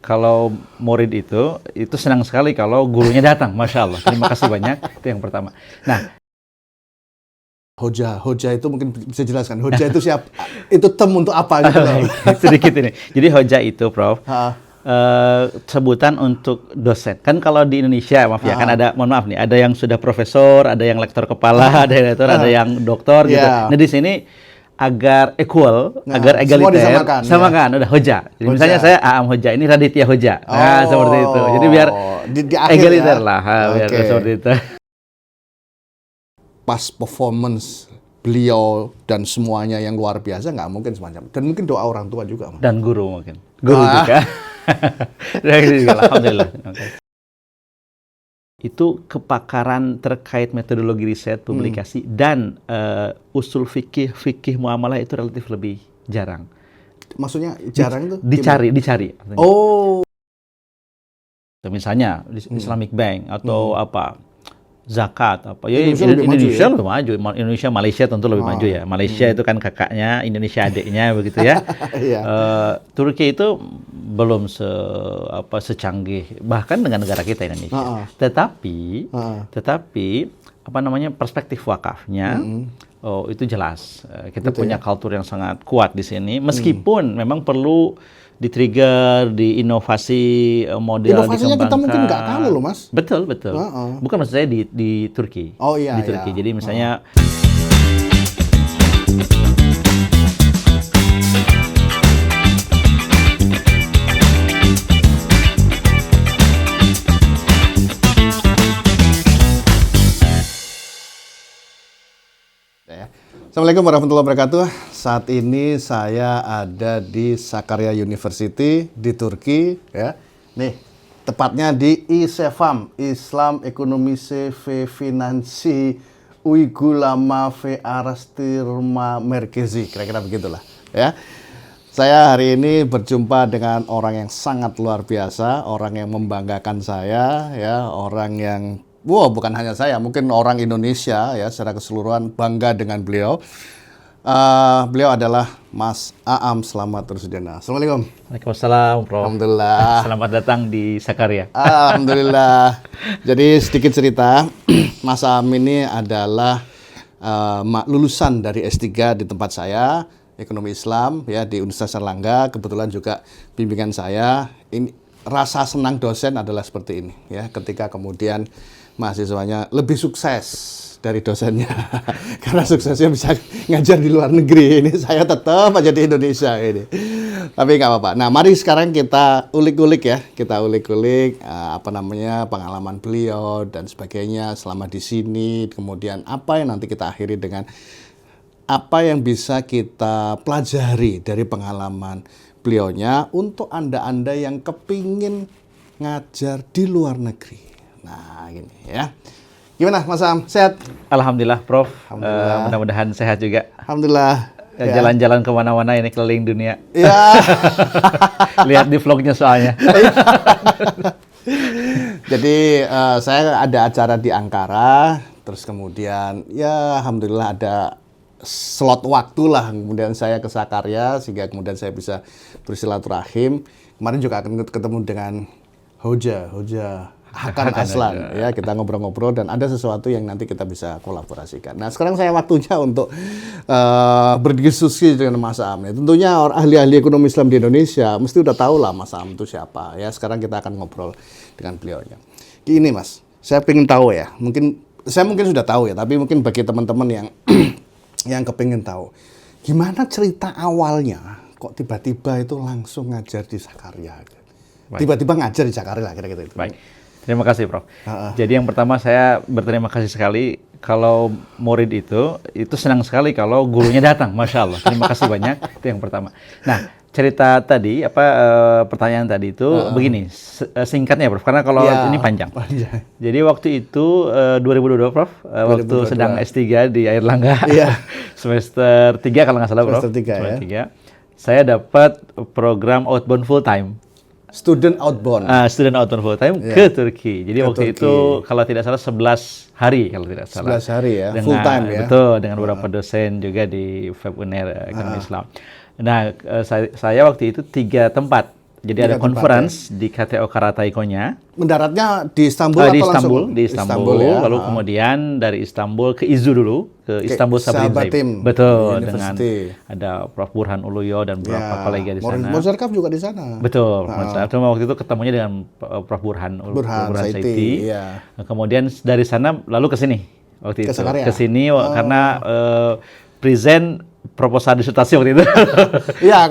kalau murid itu senang sekali kalau gurunya datang, Masya Allah. Terima kasih banyak, itu yang pertama. Nah, Hoja itu mungkin bisa jelaskan. Hoja itu siapa? Itu term untuk apa gitu loh. sedikit ini. Jadi hoja itu, Prof, Ha, sebutan untuk dosen. Kan kalau di Indonesia, maaf ya, kan ada, mohon maaf nih, ada yang sudah profesor, ada yang lektor kepala, ada yang lektor, ada yang doktor gitu. Yeah. Nah, di sini agar equal, Nah, agar semua egaliter, disamakan, udah hoja. Jadi Hoja. misalnya saya Aam Hoja, ini Raditya Hoja. Nah, seperti itu. Jadi biar di akhir egaliter ya. lah, biar Oke. seperti itu. Pas performance beliau dan semuanya yang luar biasa, nggak mungkin semacam. Dan mungkin doa orang tua juga, Mas. Dan guru mungkin. Guru Ah. juga. Dan gitu juga, alhamdulillah. Oke. Itu kepakaran terkait metodologi riset, publikasi, dan usul fikih muamalah itu relatif lebih jarang. Maksudnya jarang itu Dicari. Oh, Misalnya Islamic Bank atau apa, zakat apa. Ya, Indonesia lebih maju, Indonesia ya? lebih maju. Indonesia, Malaysia tentu lebih maju ya. Malaysia itu kan kakaknya, Indonesia adiknya begitu ya. Iya. Turki itu belum secanggih bahkan dengan negara kita Indonesia. Tetapi apa namanya, perspektif wakafnya itu jelas. Kita Gitu punya ya? kultur yang sangat kuat di sini, meskipun memang perlu di-trigger, diinovasi model, Inovasinya kita mungkin nggak tahu loh, Mas. Betul. Bukan maksud saya di Turki. Oh, iya, Di Turki. iya. Jadi misalnya Assalamualaikum warahmatullahi wabarakatuh. Saat ini saya ada di Sakarya University di Turki, ya. Nih, tepatnya di İSEFAM, Islam Ekonomisi ve Finansi Uygulama ve Araştırma Merkezi, kira-kira begitulah, ya. Saya hari ini berjumpa dengan orang yang sangat luar biasa, orang yang membanggakan saya, ya, orang yang bukan hanya saya, mungkin orang Indonesia ya secara keseluruhan bangga dengan beliau. Beliau adalah Mas Aam Slamet Rusdiyana. Assalamualaikum. Waalaikumsalam, Prof. Alhamdulillah. Selamat datang di Sakarya. Alhamdulillah. Jadi sedikit cerita, Mas Aam ini adalah lulusan dari S3 di tempat saya, Ekonomi Islam ya di Universitas Erlangga. Kebetulan juga bimbingan saya. Ini rasa senang dosen adalah seperti ini ya, ketika kemudian mahasiswanya lebih sukses dari dosennya karena suksesnya bisa ngajar di luar negeri. Ini saya tetap aja di Indonesia ini, tapi nggak apa-apa. Nah, mari sekarang kita ulik-ulik ya, apa namanya pengalaman beliau dan sebagainya selama di sini, kemudian apa yang nanti kita akhiri dengan apa yang bisa kita pelajari dari pengalaman beliaunya untuk Anda-Anda yang kepingin ngajar di luar negeri. Nah, gini ya. Gimana, Mas Aam? Sehat? Alhamdulillah, Prof. Alhamdulillah. Mudah-mudahan sehat juga. Alhamdulillah. Ya. Jalan-jalan kemana-mana ini, keliling dunia. Ya. Lihat di vlognya soalnya. Jadi, saya ada acara di Ankara. Terus kemudian, ya Alhamdulillah ada slot waktu lah. Kemudian saya ke Sakarya, sehingga kemudian saya bisa bersilaturahim. Kemarin juga akan ketemu dengan Hoja Hakan Aslan ya, kita ngobrol-ngobrol dan ada sesuatu yang nanti kita bisa kolaborasikan. Nah, sekarang saya waktunya untuk berdiskusi dengan Mas Aam. Ya. Tentunya ahli-ahli ekonomi Islam di Indonesia mesti udah tahu lah Mas Aam itu siapa ya. Sekarang kita akan ngobrol dengan beliaunya. Ini Mas, saya pengen tahu ya. Saya mungkin sudah tahu ya, tapi mungkin bagi teman-teman yang yang kepingin tahu, gimana cerita awalnya kok tiba-tiba itu langsung ngajar di Sakarya? Tiba-tiba ngajar di Sakarya lah kira-kira itu. Baik. Terima kasih, Prof. Jadi yang pertama saya berterima kasih sekali kalau murid itu senang sekali kalau gurunya datang, Masya Allah. Terima kasih banyak, itu yang pertama. Nah, cerita tadi, pertanyaan tadi itu begini, singkatnya, Prof, karena kalau ini panjang. Jadi waktu itu 2022, Prof, waktu sedang S3 di Airlangga, semester 3 kalau nggak salah, Prof. Semester 3 ya. Saya dapat program outbound full time. Student outbound full time ke Turki. Jadi waktu itu kalau tidak salah 11 hari kalau tidak salah. 11 hari ya, dengan, full time ya. Betul, dengan beberapa dosen juga di FEB UNER Ekonomi Islam. Nah, saya waktu itu 3 tempat Jadi ada conference di KTO Karataikonya. Mendaratnya di Istanbul di atau Istanbul, langsung? di Istanbul, ya. lalu kemudian dari Istanbul ke IZU dulu, ke Istanbul Sabarim Sabatim Zaim. Betul, dengan University. ada Prof Burhan Uluyo dan beberapa kolega di sana. Mozarkaf juga di sana. Betul, cuma waktu itu ketemunya dengan Prof Burhan Saiti. Iya. Kemudian dari sana lalu ke sini waktu itu. Sakarya? Ke sini karena present proposal disertasi waktu itu. Iya,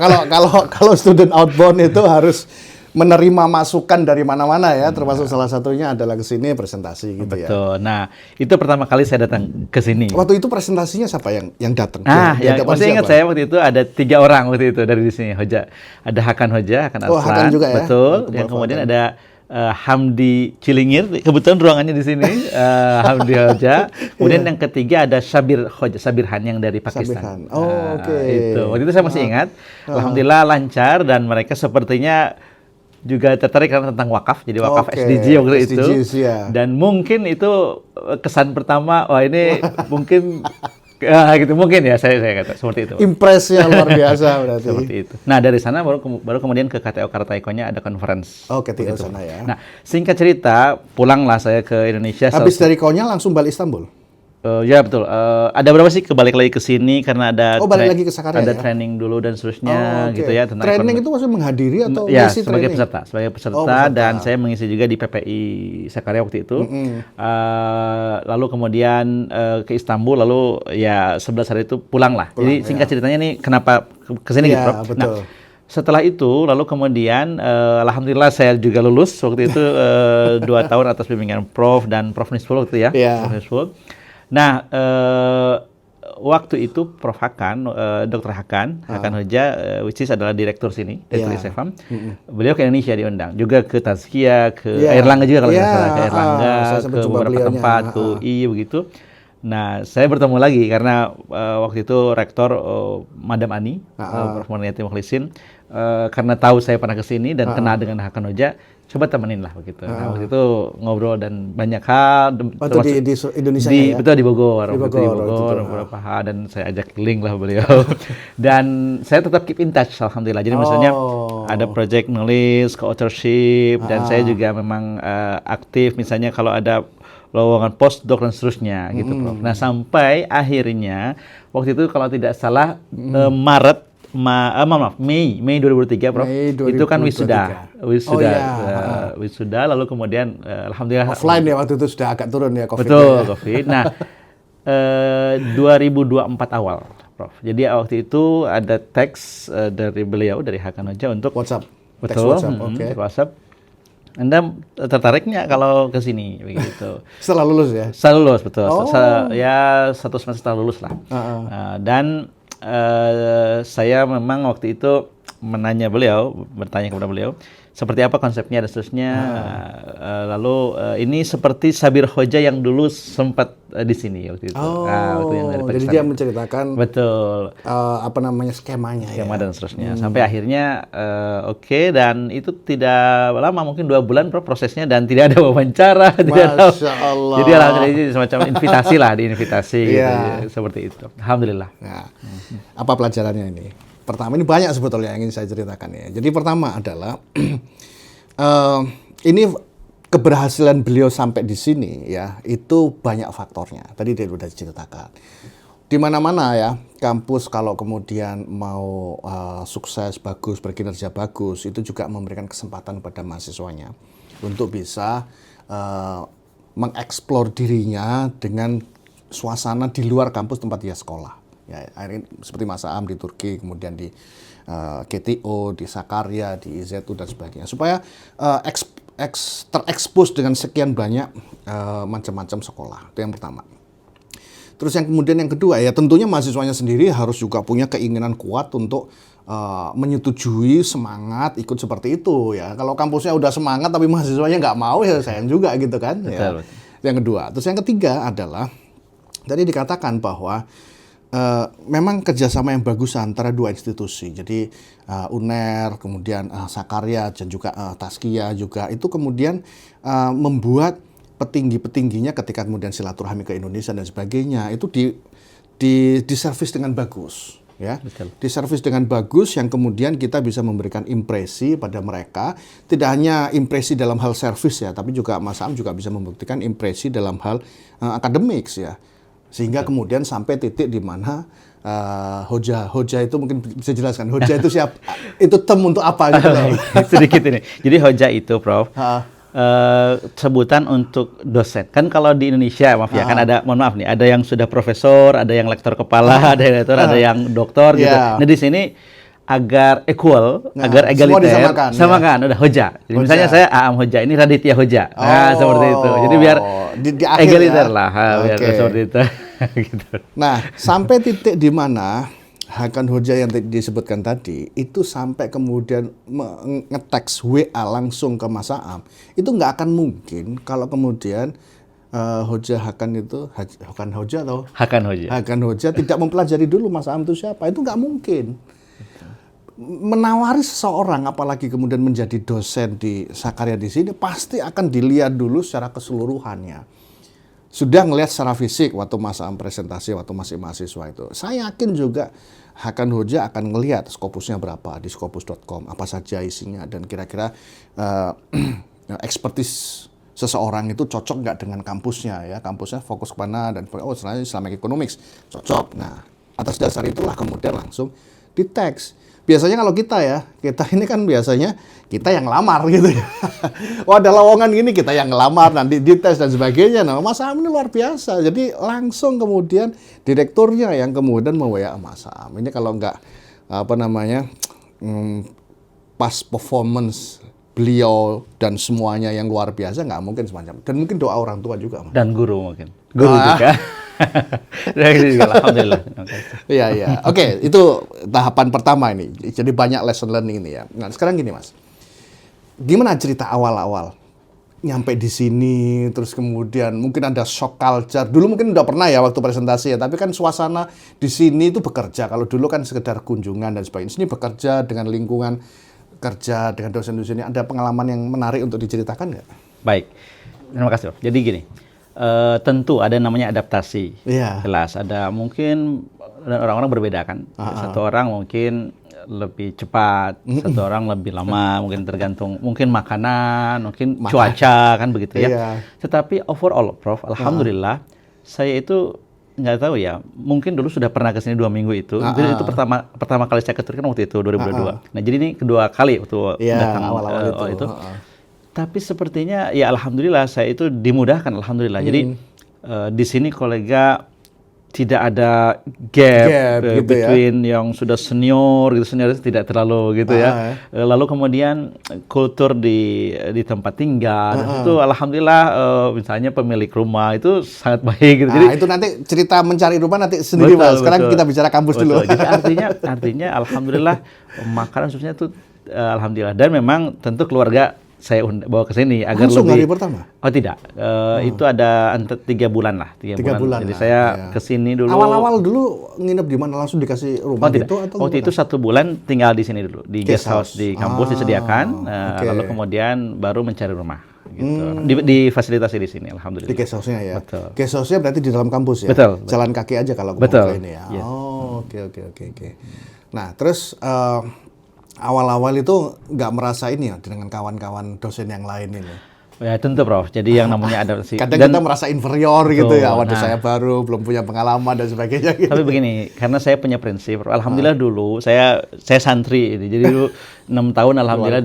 kalau student outbound itu harus menerima masukan dari mana-mana ya, termasuk salah satunya adalah ke sini presentasi gitu ya. Betul. Nah, itu pertama kali saya datang ke sini. Waktu itu presentasinya siapa yang datang? Masih ingat saya waktu itu ada 3 orang waktu itu dari sini Hoja. Ada Hakan Hoja, Hakan Aslan, Hakan juga ya? Betul. Yang kemudian ada Hamdi Cilingir, kebetulan ruangannya di sini. Hamdi Hoja. Kemudian yang ketiga ada Sabirhan yang dari Pakistan. Oke. Itu. Waktu itu saya masih ingat. Alhamdulillah lancar dan mereka sepertinya juga tertarik karena tentang wakaf, jadi wakaf SDG waktu itu. Ya. Dan mungkin itu kesan pertama, wah ini mungkin gitu mungkin ya saya kata seperti itu. Impresnya luar biasa berarti. Seperti itu. Nah dari sana baru kemudian ke KTO Karataikonya ada conference. Ke TO sana ya. Nah singkat cerita pulanglah saya ke Indonesia. Habis dari Konya langsung balik Istanbul. Ya betul. Ada berapa sih kebalik lagi ke sini karena ada balik lagi ke Sakarya, ada training dulu dan seterusnya gitu ya tentang training itu maksudnya menghadiri atau ya mengisi sebagai training? peserta dan saya mengisi juga di PPI Sakarya waktu itu. Lalu kemudian ke Istanbul lalu ya 11 hari itu pulanglah. Jadi singkat ceritanya nih kenapa ke sini gitu, Prof. Betul. Nah, setelah itu lalu kemudian alhamdulillah saya juga lulus waktu itu 2 tahun atas bimbingan Prof dan Prof Nisful waktu itu ya. Prof Nisful. Nah, waktu itu Prof Hakan, Dr. Hakan Hoja, which is adalah direktur sini, direktur ISEFAM, beliau ke Indonesia diundang, juga ke Tazkiyah, ke Airlangga juga kalau nggak salah, ke Airlangga, ke beberapa tempat, ke UI begitu. Nah, saya bertemu lagi karena waktu itu rektor Madam Ani, Prof Murniati Mukhlisin, karena tahu saya pernah ke sini dan kenal dengan Hakan Hoja, coba temenin lah begitu. Nah, waktu itu ngobrol dan banyak hal. Waktu di Indonesia ya? Betul di Bogor. Di Bogor beberapa hal dan saya ajak link lah beliau. Dan saya tetap keep in touch alhamdulillah. Jadi misalnya ada project nulis, co-authorship dan saya juga memang aktif misalnya kalau ada lowongan postdoc dan seterusnya gitu, Prof. Nah, sampai akhirnya waktu itu kalau tidak salah Mei 2003, Prof. Mei 2023. Itu kan wisuda lalu kemudian alhamdulillah offline ya waktu itu sudah agak turun ya COVID. Betul, COVID. Nah, 2024 awal, Prof. Jadi waktu itu ada teks dari beliau dari Hakan Hoja untuk WhatsApp. Betul, WhatsApp. WhatsApp. Anda tertariknya kalau ke sini begitu. Setelah lulus ya? Setelah lulus, betul. Ya 1 semester setelah lulus lah. Dan saya memang waktu itu bertanya kepada beliau seperti apa konsepnya dan seterusnya. Lalu ini seperti Sabir Hoja yang dulu sempat di sini waktu itu. Waktu yang dari jadi dia menceritakan betul skemanya dan seterusnya. Sampai akhirnya dan itu tidak lama, mungkin 2 bulan prosesnya dan tidak ada wawancara. Masya Allah. Jadi alhamdulillah semacam invitasi lah, diinvitasi gitu, seperti itu. Alhamdulillah. Nah, apa pelajarannya ini? Pertama, ini banyak sebetulnya yang ingin saya ceritakan ya. Jadi pertama adalah ini keberhasilan beliau sampai di sini ya, itu banyak faktornya. Tadi dia sudah diceritakan. Di mana-mana ya, kampus kalau kemudian mau sukses, bagus, berkinerja bagus, itu juga memberikan kesempatan pada mahasiswanya untuk bisa mengeksplor dirinya dengan suasana di luar kampus tempat dia sekolah. Ya, akhirnya seperti Mas Aam di Turki, kemudian di KTO, di Sakarya, di IZU dan sebagainya, supaya terekspos dengan sekian banyak macam-macam sekolah. Itu yang pertama. Terus yang kemudian yang kedua ya tentunya mahasiswanya sendiri harus juga punya keinginan kuat untuk menyetujui semangat ikut seperti itu ya. Kalau kampusnya udah semangat tapi mahasiswanya nggak mau ya sayang juga gitu kan. Betul. Ya. Yang kedua. Terus yang ketiga adalah tadi dikatakan bahwa memang kerjasama yang bagus antara 2 institusi. Jadi UNER, kemudian Sakarya dan juga Tazkiyah juga itu kemudian membuat petinggi-petingginya ketika kemudian silaturahmi ke Indonesia dan sebagainya itu diservis dengan bagus. ya. Betul. Diservis dengan bagus yang kemudian kita bisa memberikan impresi pada mereka, tidak hanya impresi dalam hal servis ya, tapi juga Mas Am juga bisa membuktikan impresi dalam hal akademik ya. Sehingga kemudian sampai titik di mana hoja itu mungkin bisa jelaskan. Hoja itu siapa? Itu term untuk apa gitu loh. Sedikit ini. Jadi hoja itu, Prof, sebutan untuk dosen. Kan kalau di Indonesia, maaf ya, kan ada, mohon maaf nih, ada yang sudah profesor, ada yang lektor kepala, ada yang lektor, ada yang doktor gitu. Nah, di sini agar equal, agar egaliter, samakan, udah hoja. Jadi misalnya saya Aam Hoja, ini Raditya Hoja. Nah, seperti itu. Jadi biar di akhir egaliter ya? lah, biar seperti itu. Gitu. Nah, sampai titik di mana Hakan Hoja yang disebutkan tadi itu sampai kemudian nge-text WA langsung ke Mas Aam, itu nggak akan mungkin kalau kemudian Hoja Hakan itu Hakan Hoja atau Hakan Hoja tidak mempelajari dulu Mas Aam itu siapa, itu nggak mungkin. Menawari seseorang apalagi kemudian menjadi dosen di Sakarya di sini pasti akan dilihat dulu secara keseluruhannya. Sudah ngelihat secara fisik waktu Mas Aam presentasi waktu masih mahasiswa itu. Saya yakin juga Hakan Hoja akan ngelihat Scopusnya berapa di scopus.com, apa saja isinya dan kira-kira expertise seseorang itu cocok nggak dengan kampusnya ya, kampusnya fokus kemana dan sebenarnya Islamic Economics cocok. Nah, atas dasar itulah kemudian langsung di teks. Biasanya kalau kita ini kan biasanya kita yang ngelamar gitu ya. Wah, ada lowongan gini kita yang ngelamar, nanti dites dan sebagainya. Nah, Mas Aam ini luar biasa. Jadi langsung kemudian direkturnya yang kemudian me-WA Mas Aam. Ini kalau nggak pas performance beliau dan semuanya yang luar biasa nggak mungkin semacam. Dan mungkin doa orang tua juga. Dan guru mungkin. Guru juga. Alhamdulillah. Iya. Oke, itu tahapan pertama ini. Jadi banyak lesson learning ini ya. Nah, sekarang gini Mas. Gimana cerita awal-awal? Nyampe di sini, terus kemudian mungkin ada shock culture. Dulu mungkin udah pernah ya waktu presentasi ya, tapi kan suasana di sini itu bekerja. Kalau dulu kan sekedar kunjungan dan sebagainya. Sini bekerja dengan lingkungan kerja, dengan dosen-dosennya. Ada pengalaman yang menarik untuk diceritakan nggak? Baik, terima kasih Prof. Jadi gini, tentu ada namanya adaptasi. Jelas ada mungkin orang-orang berbeda kan. Satu orang mungkin lebih cepat, satu orang lebih lama, mungkin tergantung mungkin makanan, mungkin cuaca kan begitu ya. Tetapi overall Prof, alhamdulillah saya itu nggak tahu ya, mungkin dulu sudah pernah ke sini 2 minggu itu. Jadi itu pertama kali saya ke Turki kan waktu itu 2022. Nah, jadi ini kedua kali waktu datang awal-awal itu. Tapi sepertinya ya alhamdulillah saya itu dimudahkan alhamdulillah. Jadi di sini kolega tidak ada gap gitu between yang sudah senior gitu, senior tidak terlalu gitu ya. Lalu kemudian kultur di tempat tinggal itu alhamdulillah misalnya pemilik rumah itu sangat baik gitu. Jadi itu nanti cerita mencari rumah nanti sendiri Mas. Sekarang kita bicara kampus dulu. Jadi artinya alhamdulillah makanan khususnya itu alhamdulillah, dan memang tentu keluarga saya bawa ke sini agar langsung lebih. Hari pertama? Oh tidak, itu ada 3 bulan lah, 3 bulan. Jadi saya ke sini dulu. Awal-awal dulu nginep di mana, langsung dikasih rumah gitu atau waktu itu 1 bulan tinggal di sini dulu, di guest house di kampus disediakan, lalu kemudian baru mencari rumah. Gitu. Difasilitasi di sini, alhamdulillah. Di guest house-nya ya. Betul. Guest house-nya berarti di dalam kampus ya. Betul. Jalan kaki aja kalau ke ini ya. Yes. Oh, oke. Nah, terus awal-awal itu nggak merasa ini ya dengan kawan-kawan dosen yang lain ini? Ya tentu Prof. Jadi yang namanya adaptasi. Kadang kita merasa inferior gitu ya. Waduh, saya baru, belum punya pengalaman dan sebagainya. Gitu. Tapi begini, karena saya punya prinsip. Alhamdulillah dulu saya santri. Jadi dulu 6 tahun alhamdulillah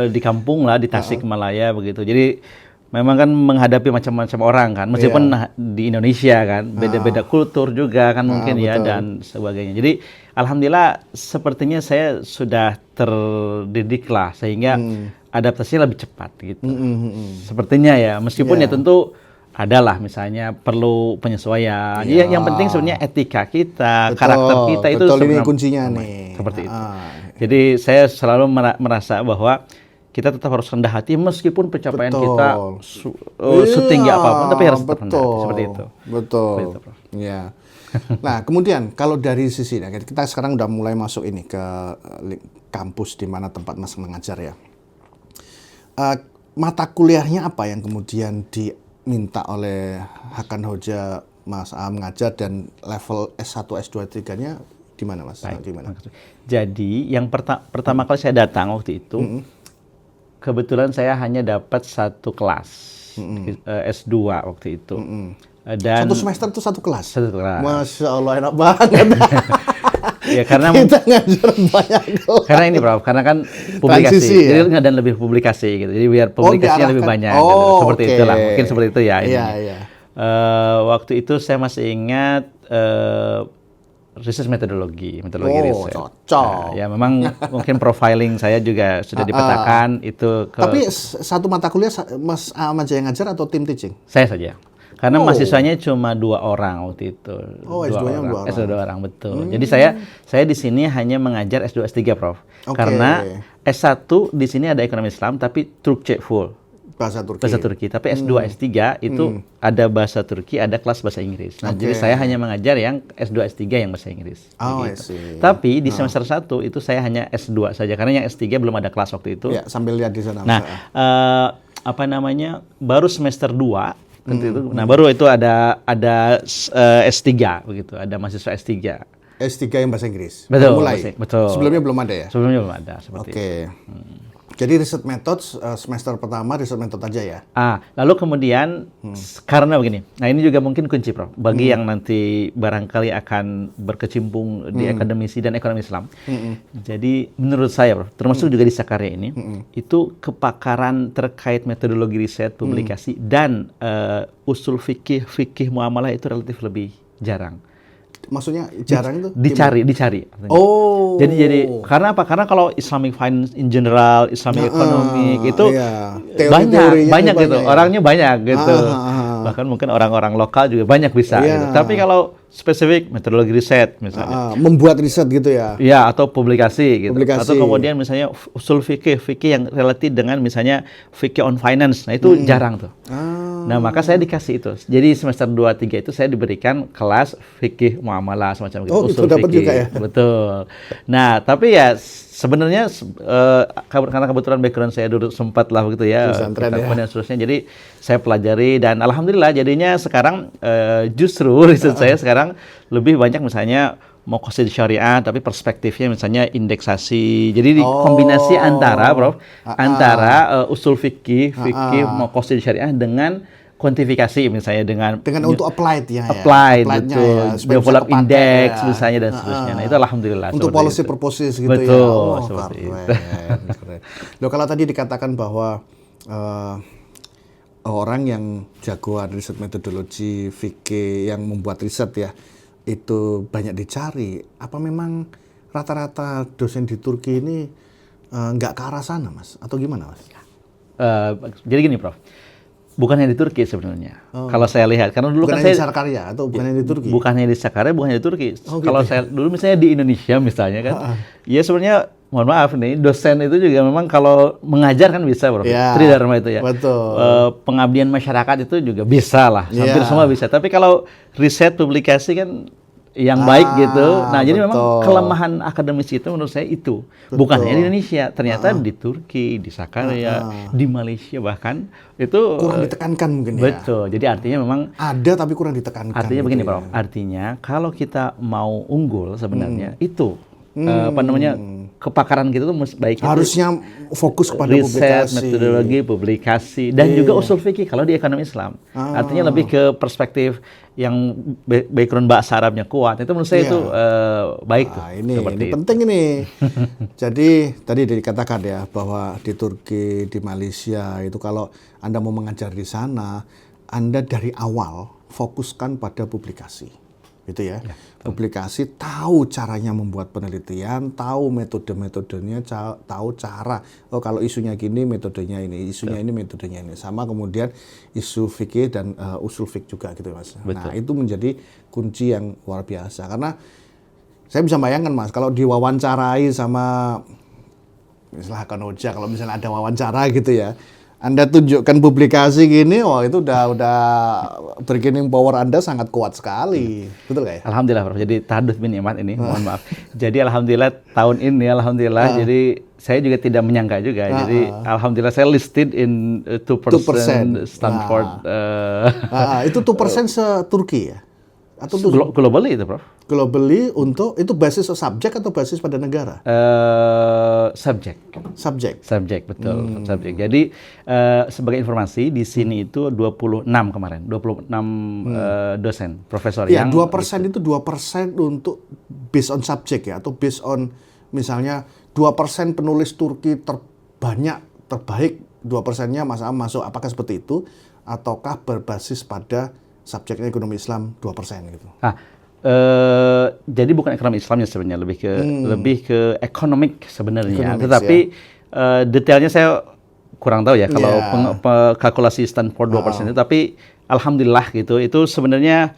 di kampung lah di Tasikmalaya begitu. Jadi memang kan menghadapi macam-macam orang kan. Meskipun di Indonesia kan beda-beda kultur juga kan mungkin ya dan sebagainya. Jadi alhamdulillah sepertinya saya sudah terdidik lah sehingga adaptasinya lebih cepat gitu. Sepertinya ya, meskipun ya tentu adalah misalnya perlu penyesuaian. Yang penting sebenarnya etika kita, karakter kita itu sebenarnya kuncinya nih. Seperti itu. Jadi saya selalu merasa bahwa kita tetap harus rendah hati meskipun pencapaian kita setinggi apapun, tapi harus tetap rendah hati seperti itu. Betul. Iya. Nah, kemudian kalau dari sisi kita sekarang udah mulai masuk ini ke kampus di mana tempat Mas mengajar ya. Mata kuliahnya apa yang kemudian diminta oleh Hakan Hoja Mas Aam mengajar, dan level S1, S2, S3-nya di mana Mas? Baik, Di mana? jadi yang pertama kali saya datang waktu itu, kebetulan saya hanya dapat satu kelas S2 waktu itu. Dan Satu semester itu satu kelas? satu kelas. Masya Allah, enak banget. Ya karena Kita ngajar banyak kelas. karena ini Prof, karena kan publikasi, Transisi, ya? jadi dan lebih publikasi gitu. Jadi biar publikasinya lebih diarahkan. banyak. Gitu. Seperti Oke. itulah, mungkin seperti itu ya. Iya, ininya. iya. Waktu itu saya masih ingat riset metodologi riset. Cocok. Ya memang mungkin profiling saya juga sudah dipetakan itu ke Tapi satu mata kuliah Mas Ahmad yang ngajar atau tim teaching? saya saja. Karena mahasiswanya cuma 2 orang waktu itu. Oh, S2-nya 2 orang. S2 2 orang, betul. Jadi saya di sini hanya mengajar S2 S3, Prof. Oke. Karena S1 di sini ada ekonomi Islam tapi Turkce full. Bahasa Turki. Bahasa Turki. Tapi S2 S3 itu ada bahasa Turki, ada kelas bahasa Inggris. Nah, jadi saya hanya mengajar yang S2 S3 yang bahasa Inggris. Oh, I Begitu. see. Tapi di semester 1 itu saya hanya S2 saja karena yang S3 belum ada kelas waktu itu. Ya, sambil lihat di sana. Nah, baru semester 2 itu. Nah, baru itu ada S3 begitu, ada mahasiswa S3. S3 yang bahasa Inggris. Betul, Mulai. betul. Sebelumnya belum ada ya? Sebelumnya belum ada seperti itu. Oke. Jadi riset metode semester pertama riset metode aja ya. Lalu kemudian karena begini. Nah, ini juga mungkin kunci, Prof, bagi yang nanti barangkali akan berkecimpung di akademisi dan ekonomi Islam. Jadi menurut saya, Prof, termasuk juga di Sakarya ini, itu kepakaran terkait metodologi riset, publikasi dan usul fikih muamalah itu relatif lebih jarang. Maksudnya jarang itu? Dicari. Oh. Jadi karena apa? Karena kalau Islamic finance in general, Islamic economic itu iya. banyak gitu. ya? Orangnya banyak gitu. Bahkan mungkin orang-orang lokal juga banyak bisa gitu. Tapi kalau spesifik metodologi riset misalnya. Membuat riset gitu ya? Ya, atau publikasi gitu. Publikasi. Atau kemudian misalnya usul fikih yang relatif dengan misalnya fikih on finance. Nah, itu jarang tuh. Nah, maka saya dikasih itu. Jadi semester 2 3 itu saya diberikan kelas fikih muamalah semacam gitu. Oh, usul itu dapat fikih. juga ya? Betul. Nah, tapi ya sebenarnya karena kebetulan background saya dulu sempat lah begitu ya, Pesantren ya. dan seterusnya. Jadi saya pelajari dan alhamdulillah jadinya sekarang justru riset saya sekarang lebih banyak misalnya mau qasid syariah tapi perspektifnya misalnya indeksasi. Jadi kombinasi antara Prof, antara usul fikih mau qasid syariah dengan kuantifikasi misalnya dengan untuk applied ya. Applied Applied-nya betul. ya, supaya Develop bisa kepakai index ya. misalnya dan seterusnya. Nah, itu alhamdulillah Untuk seperti policy itu. purposes gitu Betul, ya. Oh, seperti itu. keren. Loh, kalau tadi dikatakan bahwa orang yang jagoan riset metodologi fikih yang membuat riset ya itu banyak dicari. Apa memang rata-rata dosen di Turki ini nggak ke arah sana, Mas? Atau gimana, Mas? Jadi gini, Prof. Bukan hanya di Turki sebenarnya. Kalau saya lihat, karena dulu Bukan kan hanya saya di Sakarya atau bukan hanya di Turki? bukan hanya di Sakarya, bukan hanya di Turki. Oh, gitu Kalau ya? saya dulu misalnya di Indonesia misalnya kan, ya sebenarnya mohon maaf nih, dosen itu juga memang kalau mengajar kan bisa, Prof. Ya, Tridharma itu ya. betul. Pengabdian masyarakat itu juga bisa lah, hampir Ya. semua bisa. Tapi kalau riset publikasi kan yang baik gitu. Nah, jadi memang betul. kelemahan akademisi itu menurut saya itu. Bukan hanya di Indonesia, ternyata di Turki, di Sakarya, di Malaysia bahkan itu Kurang ditekankan mungkin ya? betul. Jadi artinya memang Ada tapi kurang ditekankan. artinya gitu begini, ya. Prof. Artinya kalau kita mau unggul sebenarnya itu kepakaran kita tuh baik itu Harusnya fokus kepada riset, publikasi. metodologi, publikasi, dan juga usul fikih kalau di ekonomi Islam. Artinya lebih ke perspektif yang background bahasa Arabnya kuat. Itu menurut saya itu baik tuh. Ini seperti itu. penting ini. Jadi tadi dikatakan ya bahwa di Turki, di Malaysia itu kalau Anda mau mengajar di sana, Anda dari awal fokuskan pada publikasi. Gitu ya. Publikasi, tahu caranya membuat penelitian, tahu metode-metodenya, tahu cara. Oh, kalau isunya gini metodenya ini, isunya ini metodenya ini. Sama kemudian isu fikih dan usul fikih juga gitu, Mas. Nah, itu menjadi kunci yang luar biasa karena saya bisa bayangkan, Mas, kalau diwawancarai sama misalnya Kanoja, kalau misalnya ada wawancara gitu ya, Anda tunjukkan publikasi gini, wah itu udah bargaining power Anda sangat kuat sekali, betul nggak ya? Alhamdulillah, Prof. Jadi tahadduts bin nikmat ini, mohon maaf. Jadi alhamdulillah tahun ini, jadi saya juga tidak menyangka juga. Jadi alhamdulillah saya listed in 2% Stanford. Itu 2% se-Turki ya? Atau Globally itu, Prof. globally untuk itu basis subjek atau basis pada negara? Subjek. Subjek, betul. Subjek. Jadi sebagai informasi di sini itu 26 kemarin, 26 dosen, profesor Ya, yang 2% itu 2% untuk based on subjek ya, atau based on misalnya 2% penulis Turki terbaik 2%-nya Mas Am masuk, apakah seperti itu ataukah berbasis pada subjeknya ekonomi Islam 2% gitu? Jadi bukan ekonomi Islamnya sebenarnya, lebih ke economic sebenarnya. Economics, Tetapi detailnya saya kurang tahu ya kalau kalkulasi Stanford 2% itu. Tapi alhamdulillah gitu, itu sebenarnya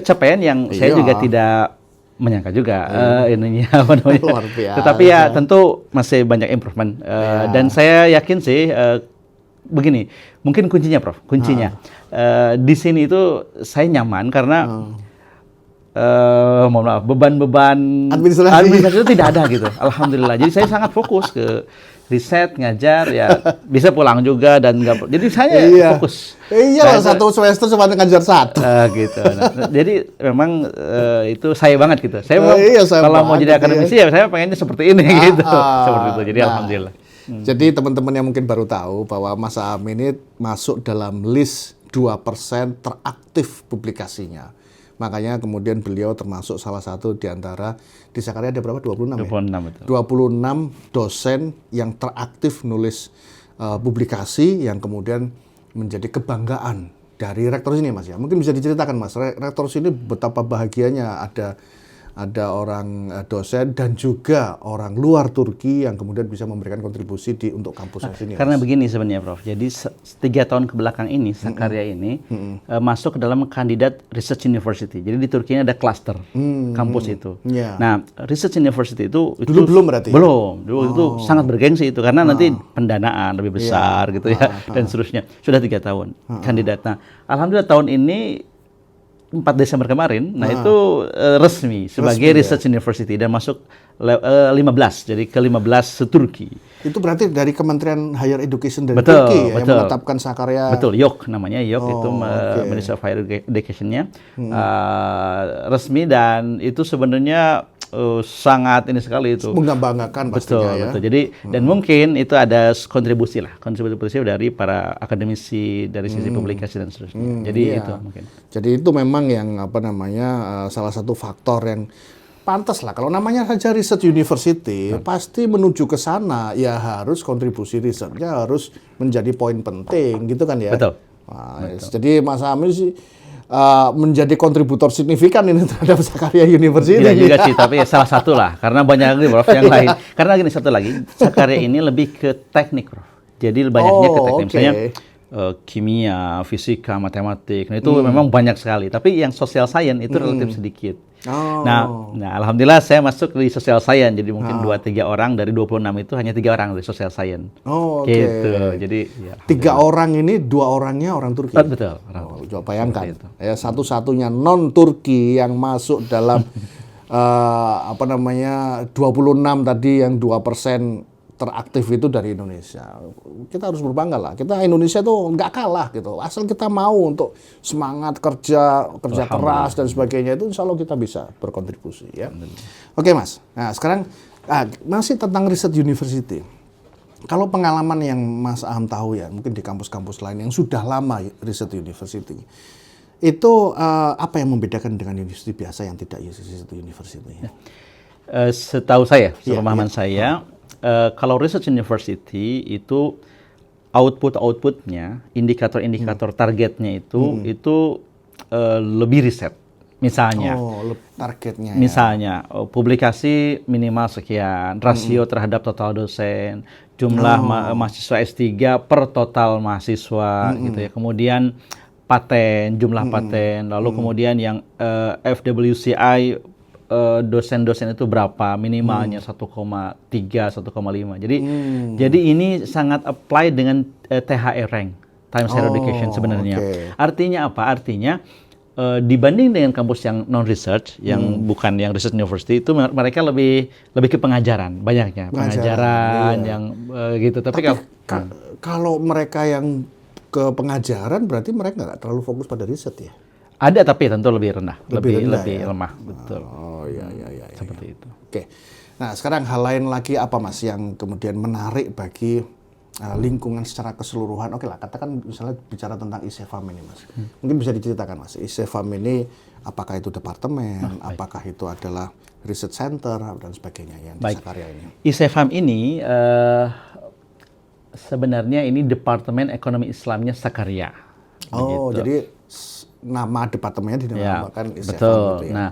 capaian yang saya juga tidak menyangka juga ininya apa namanya. Luar biasa. Tetapi ya tentu masih banyak improvement. Dan saya yakin sih begini, mungkin kuncinya, Prof. Di sini itu saya nyaman karena mohon maaf, beban-beban administrasi itu tidak ada gitu. Alhamdulillah. Jadi saya sangat fokus ke riset, ngajar, ya bisa pulang juga dan nggak. Jadi saya fokus. Iya, satu semester cuma ngajar satu. Gitu. Nah, jadi memang itu saya banget gitu. Saya kalau mau jadi akademisi ya saya pengennya seperti ini gitu. Seperti itu. Jadi alhamdulillah. Jadi teman-teman yang mungkin baru tahu bahwa Mas Am ini masuk dalam list 2% teraktif publikasinya. Makanya kemudian beliau termasuk salah satu di antara, di Sakarya ada berapa? 26 ya? Betul. 26 dosen yang teraktif nulis publikasi yang kemudian menjadi kebanggaan dari rektor ini, Mas ya. Mungkin bisa diceritakan, Mas, rektor ini betapa bahagianya ada orang dosen dan juga orang luar Turki yang kemudian bisa memberikan kontribusi untuk kampusnya sini. Karena begini sebenarnya, Prof. Jadi 3 tahun ke belakang ini Sakarya ini masuk ke dalam kandidat research university. Jadi di Turki ini ada cluster kampus itu. Nah, research university itu dulu belum berarti? Belum. Dulu itu sangat bergengsi itu karena nanti pendanaan lebih besar gitu ya dan seterusnya. Sudah 3 tahun kandidat. Nah, alhamdulillah tahun ini 4 Desember kemarin, nah itu resmi sebagai research university dan masuk 15, jadi ke-15 se-Turki. Itu berarti dari Kementerian Higher Education dari Turki yang menetapkan Sakarya. Betul, YOK namanya, YOK itu Ministry of Higher Education-nya resmi dan itu sebenarnya sangat ini sekali itu. Membanggakan pastinya ya. Betul. Jadi dan mungkin itu ada kontribusi dari para akademisi dari sisi publikasi dan seterusnya. Jadi itu mungkin. Jadi itu memang yang salah satu faktor yang pantas lah. Kalau namanya saja research university, pasti menuju ke sana ya harus kontribusi risetnya harus menjadi poin penting gitu kan ya. Betul. Jadi Mas Amir sih menjadi kontributor signifikan ini terhadap Sakarya University. Tidak juga sih, tapi ya salah satu lah. Karena banyak lagi, Prof, yang lain. Karena gini, satu lagi, Sakarya ini lebih ke teknik, Prof. Jadi banyaknya ke teknik. Misalnya kimia, fisika, matematik. Nah itu memang banyak sekali. Tapi yang social science itu relatif sedikit. Nah, alhamdulillah saya masuk di social science. Jadi mungkin 2-3 orang dari 26 itu hanya 3 orang dari social science. Gitu. Jadi ya, 3 orang ini 2 orangnya orang Turki. Betul. Coba bayangkan. Ya, satu-satunya non Turki yang masuk dalam 26 tadi yang 2% teraktif itu dari Indonesia. Kita harus berbangga lah. Kita Indonesia tuh nggak kalah gitu. Asal kita mau untuk semangat kerja keras dan sebagainya itu insya Allah kita bisa berkontribusi ya. Oke, Mas. Nah, sekarang masih tentang riset university. Kalau pengalaman yang Mas Am tahu ya, mungkin di kampus-kampus lain yang sudah lama riset university. Itu apa yang membedakan dengan university biasa yang tidak riset university? Setahu saya, sepemahaman saya, kalau research university itu outputnya, indikator-indikator targetnya itu lebih riset. Misalnya, targetnya. Misalnya, publikasi minimal sekian, rasio terhadap total dosen, jumlah mahasiswa S3 per total mahasiswa, gitu ya. Kemudian paten, jumlah paten, lalu kemudian yang FWCI dosen-dosen itu berapa minimalnya 1,3, 1,5. Jadi ini sangat apply dengan THE rank, Times Higher Education sebenarnya. Artinya apa? Artinya dibanding dengan kampus yang non research, yang bukan yang research university itu mereka lebih ke pengajaran banyaknya, pengajaran yang gitu. Tapi kalau mereka yang ke pengajaran berarti mereka nggak terlalu fokus pada riset ya? Ada tapi tentu lebih rendah, Lebih rendah, lebih ya? lemah, betul. Oh iya. Seperti itu. Oke. Nah, sekarang hal lain lagi apa Mas yang kemudian menarik bagi lingkungan secara keseluruhan? Oke lah, katakan misalnya bicara tentang ISEFAM ini Mas. Mungkin bisa diceritakan Mas, ISEFAM ini apakah itu departemen, apakah itu adalah research center dan sebagainya yang di Sakarya ini? ISEFAM ini sebenarnya ini Departemen Ekonomi Islamnya Sakarya. Oh, Begitu. jadi nama departemennya dinamakan ISEFAM betul. gitu ya. Nah,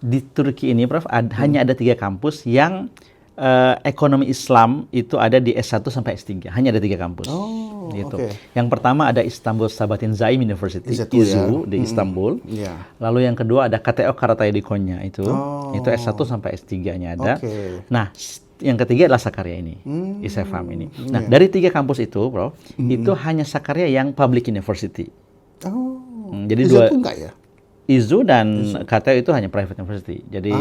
di Turki ini Prof hanya ada 3 kampus yang ekonomi Islam itu ada di S1 sampai S3. Hanya ada 3 kampus. Oh, gitu. oke. Yang pertama ada Istanbul Sabahattin Zaim University, IZU, IZU di Istanbul. Iya. Lalu yang kedua ada KTO Karatay di Konya itu S1 sampai S3-nya ada. Oke. Nah, yang ketiga adalah Sakarya ini, ISEFAM ini. Nah, dari 3 kampus itu, Bro, itu hanya Sakarya yang public university. Oh. Jadi IZU enggak ya? IZU dan KTO itu hanya private university, jadi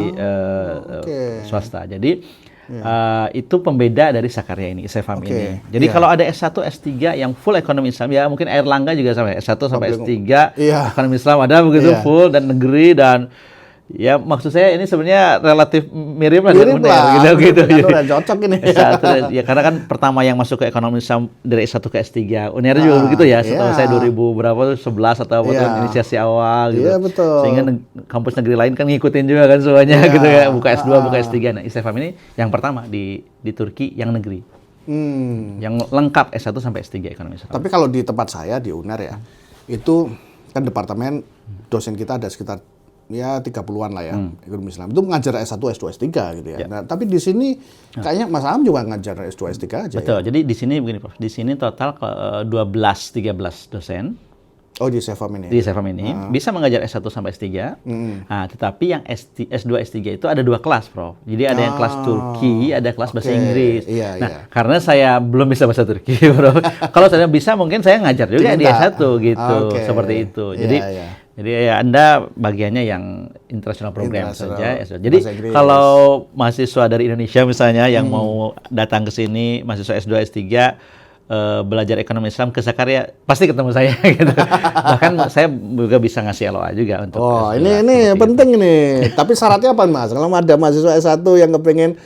swasta. Jadi itu pembeda dari Sakarya ini, ISEFAM ini. Jadi kalau ada S1, S3 yang full ekonomi Islam, ya mungkin Airlangga juga sama, S1 sampai S3 ekonomi Islam ada begitu full dan negeri dan ya maksud saya ini sebenarnya relatif mirip lah dengan UNER gitu. Udah cocok ini. Ya karena kan pertama yang masuk ke ekonomi Islam dari S1 ke S3. UNER juga begitu ya. Setelah saya 2000 berapa tuh 11 atau apa tuh inisiasi awal gitu. Iya, betul. Sehingga kampus negeri lain kan ngikutin juga kan semuanya gitu ya. Buka S2, buka S3. Nah, ISEFAM ini yang pertama di Turki yang negeri. Yang lengkap S1 sampai S3 ekonomi Islam. Tapi kalau di tempat saya di UNER ya, itu kan departemen dosen kita ada sekitar ya 30-an lah ya, ekonomi Islam. Itu mengajar S1, S2, S3 gitu ya. Nah, tapi di sini kayaknya Mas Am juga ngajar S2, S3 aja. Betul. Ya? Jadi di sini begini, Prof. Di sini total 13 dosen. Oh, di ISEFAM ini. Di ISEFAM ini bisa mengajar S1 sampai S3. Nah, tetapi yang S2, S3 itu ada 2 kelas, Prof. Jadi ada yang kelas Turki, ada kelas bahasa Inggris. Nah, karena saya belum bisa bahasa Turki, Prof. Kalau saya bisa mungkin saya ngajar juga di S1 gitu, seperti itu. Jadi ya Anda bagiannya yang international program saja. Jadi kalau mahasiswa dari Indonesia misalnya yang mau datang ke sini, mahasiswa S2, S3 belajar ekonomi Islam ke Sakarya pasti ketemu saya gitu. Bahkan saya juga bisa ngasih LOA juga untuk S2, ini penting ini. Tapi syaratnya apa Mas? Kalau ada mahasiswa S1 yang kepengen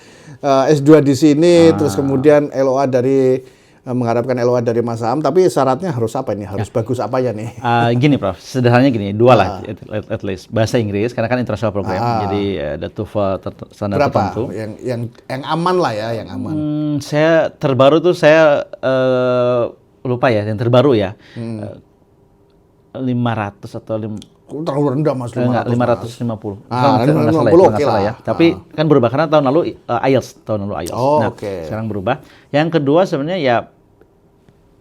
S2 di sini terus kemudian LOA dari mengharapkan LOA dari Mas Am, tapi syaratnya harus apa ini? Harus bagus apa ya nih? Gini Prof, sederhananya gini, 2 lah at least. Bahasa Inggris karena kan international program, jadi ada TOEFL standar tertentu. Yang aman lah ya, yang aman. Saya terbaru tuh saya lupa ya, yang terbaru ya. 500 atau terlalu rendah Mas, 550. 550 oke lah ya. Tapi kan berubah karena tahun lalu IELTS, sekarang berubah. Yang kedua sebenarnya ya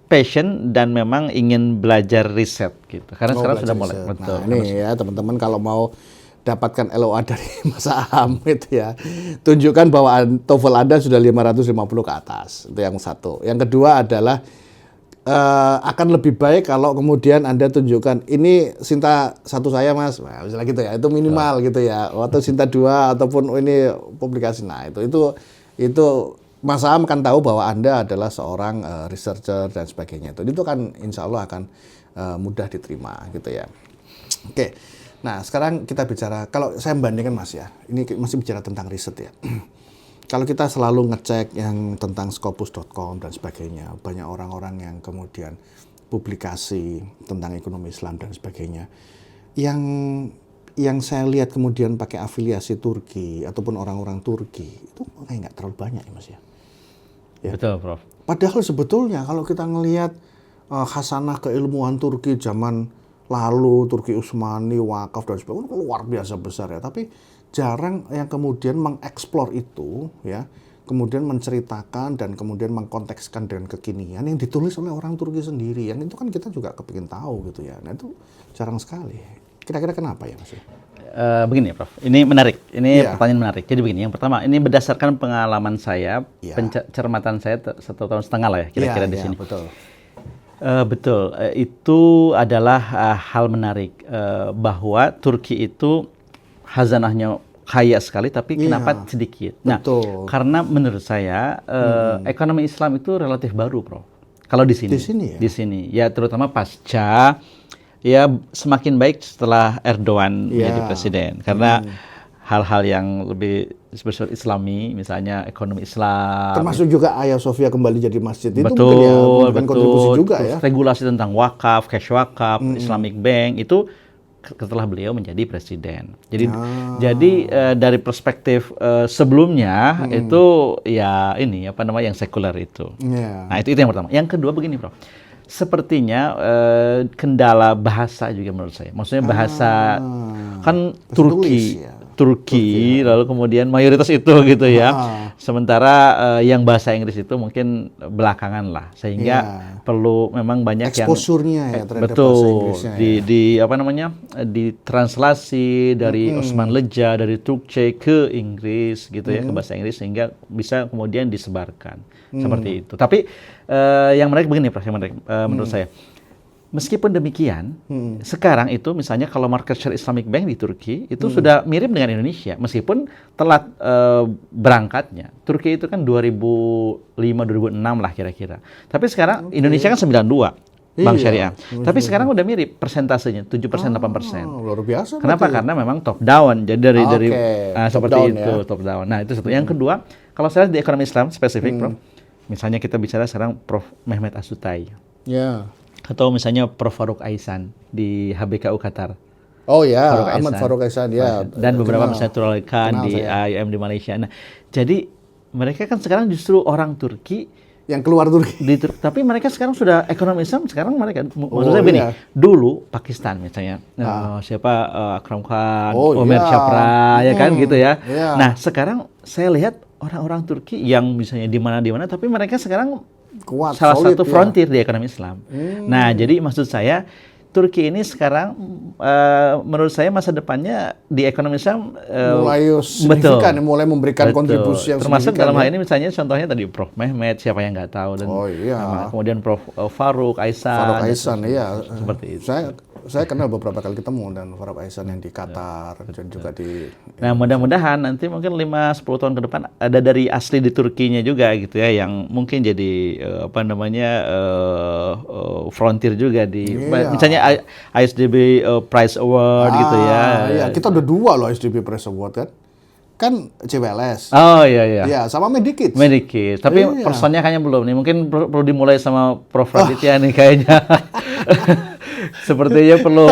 passion dan memang ingin belajar riset gitu. Karena sekarang sudah mulai. Betul. Nah, ini ya teman-teman kalau mau dapatkan LOA dari Mas Am itu ya, tunjukkan bahwa TOEFL Anda sudah 550 ke atas. Itu yang satu. Yang kedua adalah akan lebih baik kalau kemudian Anda tunjukkan ini Sinta 1 saya Mas, nah, misalnya gitu ya, itu minimal gitu ya, atau Sinta 2 ataupun ini publikasi. Nah itu Mas Am kan tahu bahwa Anda adalah seorang researcher dan sebagainya. Itu kan insya Allah akan mudah diterima gitu ya. Oke, nah sekarang kita bicara, kalau saya membandingkan Mas ya, ini masih bicara tentang riset ya. Kalau kita selalu ngecek yang tentang Scopus.com dan sebagainya, banyak orang-orang yang kemudian publikasi tentang ekonomi Islam dan sebagainya. Yang saya lihat kemudian pakai afiliasi Turki ataupun orang-orang Turki, itu kayak nggak terlalu banyak ya Mas ya. Betul, Prof. Padahal sebetulnya kalau kita ngelihat khasanah keilmuan Turki zaman lalu, Turki Utsmani, Wakaf dan sebagainya, luar biasa besar ya. Tapi jarang yang kemudian mengeksplor itu ya, kemudian menceritakan dan kemudian mengkontekskan dengan kekinian yang ditulis oleh orang Turki sendiri. Yang itu kan kita juga kepingin tahu gitu ya. Nah itu jarang sekali. Kira-kira kenapa ya Mas? Begini ya Prof, ini menarik. Ini pertanyaan menarik. Jadi begini, yang pertama ini berdasarkan pengalaman saya, pencermatan saya 1,5 tahun lah ya kira-kira di sini. Betul. Betul, itu adalah hal menarik bahwa Turki itu khazanahnya kaya sekali, tapi kenapa sedikit? Nah, karena menurut saya ekonomi Islam itu relatif baru, Prof. Kalau di sini, di sini ya terutama pasca Ya semakin baik setelah Erdogan menjadi Ya. presiden, karena hal-hal yang lebih bersifat Islami, misalnya ekonomi Islam, Termasuk juga Hagia Sophia kembali jadi masjid itu betul, mungkin ya memberikan kontribusi juga terus ya. regulasi tentang wakaf, cash wakaf, Islamic Bank itu setelah beliau menjadi presiden. Jadi dari perspektif sebelumnya itu ya ini apa namanya yang sekuler itu. Iya. Nah itu yang pertama. Yang kedua begini, Prof. Sepertinya kendala bahasa juga menurut saya. Maksudnya bahasa kan Tulis, ya. Turki, lalu kemudian mayoritas itu gitu ya. Sementara yang bahasa Inggris itu mungkin belakangan lah, sehingga perlu memang banyak Exposure-nya ya terhadap bahasa betul Inggrisnya ya. di apa namanya ditranslasi dari Osman Leja dari Turkcey ke Inggris gitu ya, ke bahasa Inggris sehingga bisa kemudian disebarkan seperti itu. Tapi yang menarik begini, Prof, yang menarik menurut saya. Meskipun demikian, sekarang itu misalnya kalau market share Islamic Bank di Turki itu sudah mirip dengan Indonesia, meskipun telat berangkatnya. Turki itu kan 2005-2006 lah kira-kira. Tapi sekarang Indonesia kan 92 bank syariah. Tapi sekarang udah mirip persentasenya 7% 8%. Luar biasa. Kenapa? Karena memang top down. Jadi dari Top seperti down itu, top down. Nah, itu satu. Yang kedua, kalau saya lihat di ekonomi Islam spesifik, Prof. Misalnya kita bicara sekarang Prof Mehmet Asutai. Ya. Atau misalnya Prof Faruk Aisan di HBKU Qatar. Oh ya, Faruk Ahmad Aisan. Faruk Aisan ya. Dan beberapa Kenal. misalnya Turul Khan Kenal di saya. IIM di Malaysia. Nah, jadi mereka kan sekarang justru orang Turki Yang keluar Turki. tapi mereka sekarang sudah ekonomi Islam, sekarang mereka maksudnya iya. begini, dulu Pakistan misalnya siapa Akram Khan, Omer iya. Shapra ya kan gitu ya. Iya. Nah, sekarang saya lihat orang-orang Turki yang misalnya di mana tapi mereka sekarang Kuat, salah solid, satu ya. frontier di ekonomi Islam. Nah, jadi maksud saya Turki ini sekarang menurut saya masa depannya di ekonomi Islam Mulai signifikan, mulai memberikan Betul. kontribusi yang termasuk signifikan. dalam hal ya. ini misalnya contohnya tadi Prof Mehmet, siapa yang nggak tahu, dan Oh, iya. kemudian Prof Faruk Aisan, Faruk dan Aisan, iya. seperti itu. Saya kenal beberapa kali ketemu dan Faruk Aisan yang di Qatar dan juga di. Nah, mudah-mudahan nanti mungkin 5-10 tahun ke depan ada dari asli di Turkinya juga gitu ya, yang mungkin jadi frontier juga di misalnya ISDB Prize Award gitu ya. Iya, kita udah 2 loh SDB Press Award kan. Kan CWLS. Oh iya iya. Iya, sama Medikits. Medikit. Tapi Iya. personnya kayaknya belum nih. Mungkin perlu dimulai sama Prof Raditya nih kayaknya. Sepertinya perlu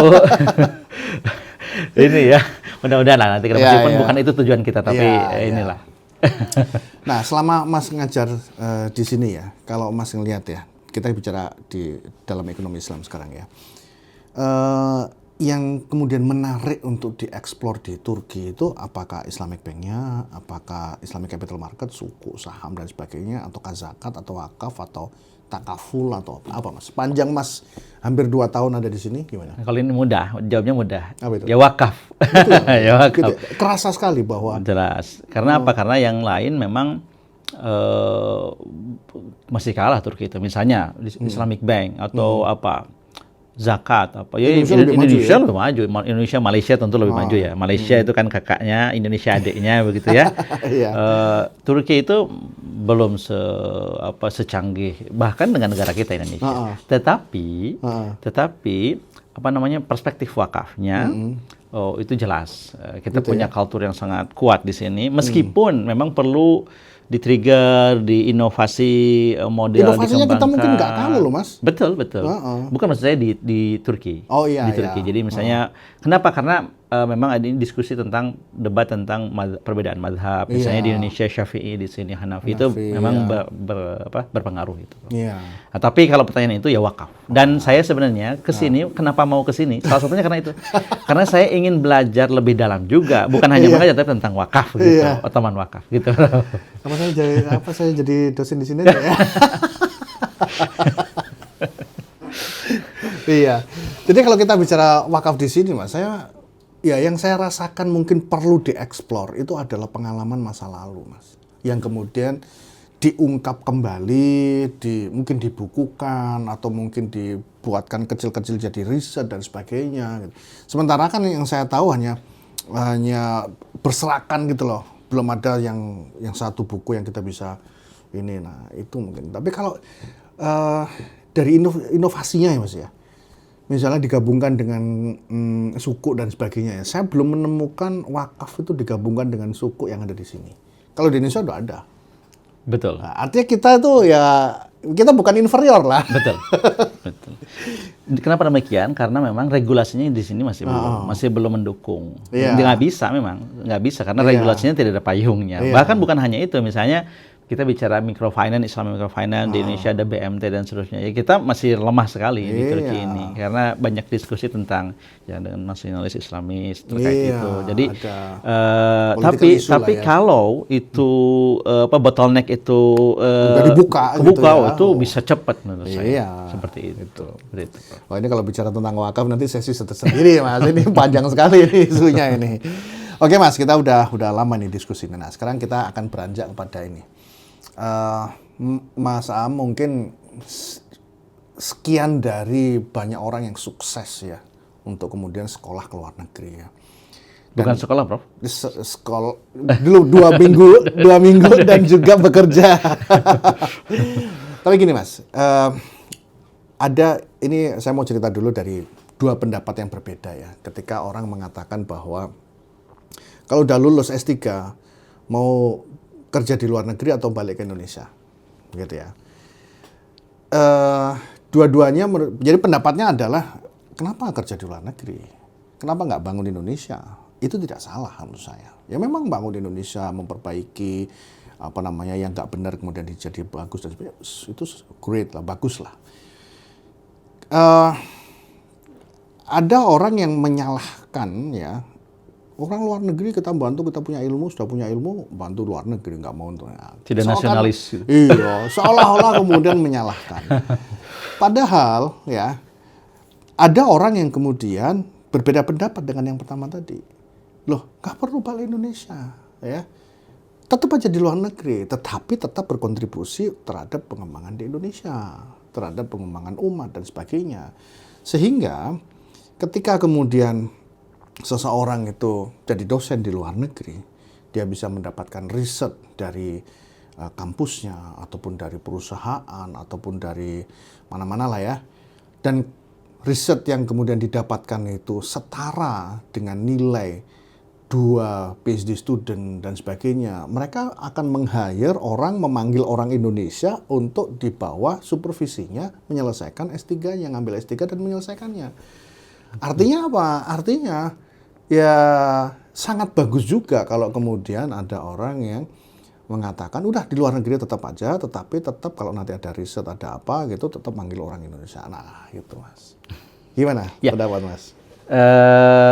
ini ya. Mudah-mudahan lah nanti meskipun bukan itu tujuan kita, tapi inilah. Nah, selama Mas ngajar di sini ya, kalau Mas ngelihat ya, kita bicara di dalam ekonomi Islam sekarang ya. Yang kemudian menarik untuk dieksplor di Turki itu apakah Islamic Bank-nya, apakah Islamic Capital Market, suku, saham dan sebagainya, ataukah zakat atau wakaf atau takaful atau apa Mas? Panjang Mas hampir 2 tahun ada di sini gimana? Kalau ini mudah, jawabnya mudah. Apa itu? Ya wakaf. Ya wakaf. Gitu, kerasa sekali bahwa Jelas. Karena apa? Karena yang lain memang masih kalah Turki itu. Misalnya Islamic Bank atau apa zakat apa ya Indonesia lebih maju. Indonesia Malaysia tentu lebih maju ya. Malaysia itu kan kakaknya, Indonesia adiknya begitu ya. Turki itu belum secanggih bahkan dengan negara kita Indonesia. Tetapi apa namanya perspektif wakafnya itu jelas. Kita punya kultur yang sangat kuat di sini meskipun memang perlu di-trigger, diinovasi model inovasinya dikembangkan. kita mungkin nggak tahu loh Mas. Betul. Bukan maksud saya di Turki. Oh iya. Di Turki. Jadi misalnya kenapa? Karena memang ada diskusi tentang debat tentang perbedaan mazhab. Misalnya di Indonesia Syafi'i, di sini Hanafi itu memang berpengaruh itu. Iya. Nah, tapi kalau pertanyaan itu ya wakaf. Dan saya sebenarnya kesini, kenapa mau kesini? Salah satunya karena itu. Karena saya ingin belajar lebih dalam juga, bukan hanya mengajar tapi tentang wakaf gitu, Otoman wakaf gitu. Apa saya jadi dosen di sini aja ya? Iya. Jadi kalau kita bicara wakaf di sini Mas, yang saya rasakan mungkin perlu dieksplor itu adalah pengalaman masa lalu Mas. Yang kemudian diungkap kembali, mungkin dibukukan atau mungkin dibuatkan kecil-kecil jadi riset dan sebagainya. Sementara kan yang saya tahu hanya berserakan gitu loh. Belum ada yang satu buku yang kita bisa ini. Nah, itu mungkin. Tapi kalau dari inovasinya ya Mas ya. misalnya digabungkan dengan suku dan sebagainya ya. Saya belum menemukan wakaf itu digabungkan dengan suku yang ada di sini. Kalau di Indonesia udah ada. Betul. Nah, artinya kita itu ya kita bukan inferior lah. Betul. Betul. Kenapa demikian? Karena memang regulasinya di sini masih belum mendukung. Iya. Nggak bisa memang, nggak bisa karena regulasinya tidak ada payungnya. Iya. Bahkan bukan hanya itu, misalnya kita bicara microfinance, Islamic microfinance di Indonesia ada BMT dan seterusnya. Ya kita masih lemah sekali di Turki ini karena banyak diskusi tentang ya dengan nasionalis Islamis terkait itu. Jadi tapi ya. Kalau itu bottleneck itu dibuka kebuka gitu ya. itu bisa cepat menurut saya. Iya. Seperti itu. Wah, ini kalau bicara tentang wakaf nanti sesi tersendiri Mas. Ini panjang sekali ini isunya ini. Oke Mas, kita udah lama nih diskusi. Nah, sekarang kita akan beranjak kepada ini. Mas Am mungkin sekian dari banyak orang yang sukses ya untuk kemudian sekolah ke luar negeri ya. Bukan sekolah, Prof. Sekolah dulu 2 minggu dan juga bekerja. Tapi gini Mas, ada ini saya mau cerita dulu dari 2 pendapat yang berbeda ya. Ketika orang mengatakan bahwa kalau udah lulus S3 mau kerja di luar negeri atau balik ke Indonesia, gitu ya. Dua-duanya, jadi pendapatnya adalah kenapa kerja di luar negeri? Kenapa nggak bangun di Indonesia? Itu tidak salah menurut saya. Ya memang bangun di Indonesia, memperbaiki yang nggak benar kemudian jadi bagus dan sebagainya. Itu great lah, bagus lah. Ada orang yang menyalahkan ya. Orang luar negeri kita bantu, kita punya ilmu, sudah punya ilmu, bantu luar negeri, nggak mau untuk tidak nasionalis. Gitu. Iya, seolah-olah kemudian menyalahkan. Padahal ya, ada orang yang kemudian berbeda pendapat dengan yang pertama tadi. Loh, nggak perlu balik Indonesia, ya. Tetap aja di luar negeri, tetapi tetap berkontribusi terhadap pengembangan di Indonesia, terhadap pengembangan umat dan sebagainya. Sehingga ketika kemudian seseorang itu jadi dosen di luar negeri, dia bisa mendapatkan riset dari kampusnya, ataupun dari perusahaan, ataupun dari mana-mana lah ya. Dan riset yang kemudian didapatkan itu setara dengan nilai 2 PhD student dan sebagainya. Mereka akan meng-hire orang, memanggil orang Indonesia untuk di bawah supervisinya menyelesaikan S3-nya, ngambil S3 dan menyelesaikannya. Artinya apa? Artinya ya sangat bagus juga kalau kemudian ada orang yang mengatakan udah di luar negeri tetap aja, tetapi tetap kalau nanti ada riset ada apa gitu tetap manggil orang Indonesia. Nah gitu Mas. Gimana pendapat Mas?